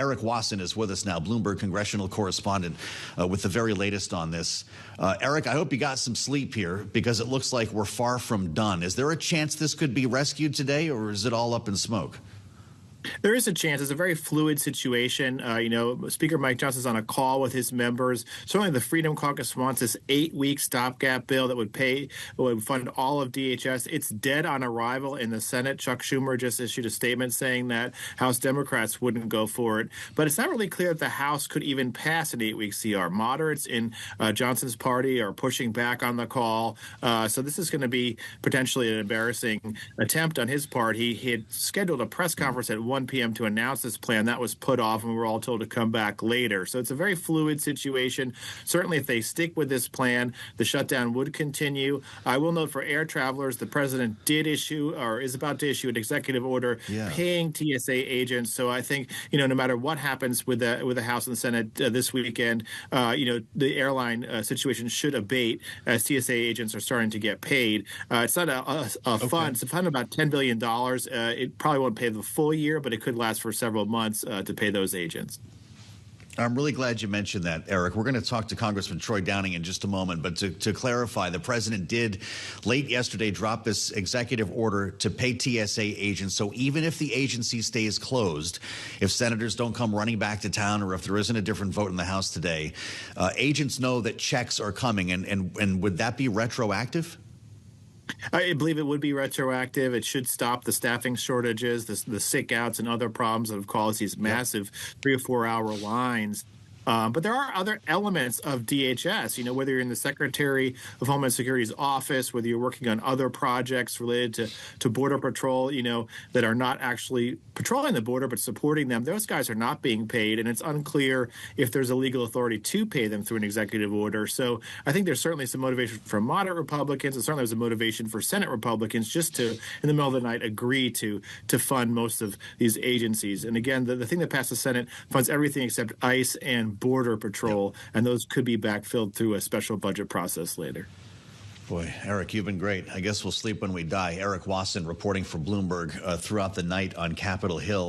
Erik Wasson is with us now, Bloomberg congressional correspondent, with the very latest on this. Erik, I hope you got some sleep here because it looks like we're far from done. Is there a chance this could be rescued today, or is it all up in smoke? There is a chance. It's a very fluid situation. Speaker Mike Johnson's on a call with his members. Certainly the Freedom Caucus wants this 8-week stopgap bill that would fund all of DHS. It's dead on arrival in the Senate. Chuck Schumer just issued a statement saying that House Democrats wouldn't go for it. But it's not really clear that the House could even pass an 8-week CR. Moderates in Johnson's party are pushing back on the call. So this is going to be potentially an embarrassing attempt on his part. He had scheduled a press conference at 1 p.m. to announce this plan. That was put off, and we were all told to come back later. So it's a very fluid situation. Certainly, if they stick with this plan, the shutdown would continue. I will note for air travelers, the president did issue or is about to issue an executive order paying TSA agents. So I think, no matter what happens with the House and the Senate this weekend, the airline situation should abate as TSA agents are starting to get paid. It's not a fund. It's a fund about $10 billion. It probably won't pay the full year, but it could last for several months to pay those agents. I'm really glad you mentioned that, Erik. We're going to talk to Congressman Troy Downing in just a moment. But to clarify, the president did late yesterday drop this executive order to pay TSA agents. So even if the agency stays closed, if senators don't come running back to town or if there isn't a different vote in the House today, agents know that checks are coming. And would that be retroactive? I believe it would be retroactive. It should stop the staffing shortages, the sick outs, and other problems that have caused these massive 3 or 4 hour lines. But there are other elements of DHS, whether you're in the Secretary of Homeland Security's office, whether you're working on other projects related to Border Patrol, that are not actually patrolling the border but supporting them. Those guys are not being paid, and it's unclear if there's a legal authority to pay them through an executive order. So I think there's certainly some motivation for moderate Republicans, and certainly there's a motivation for Senate Republicans just to, in the middle of the night, agree to fund most of these agencies. And again, the thing that passed the Senate funds everything except ICE and Border Patrol, and those could be backfilled through a special budget process later. Boy, Erik, you've been great. I guess we'll sleep when we die. Erik Wasson reporting for Bloomberg throughout the night on Capitol Hill.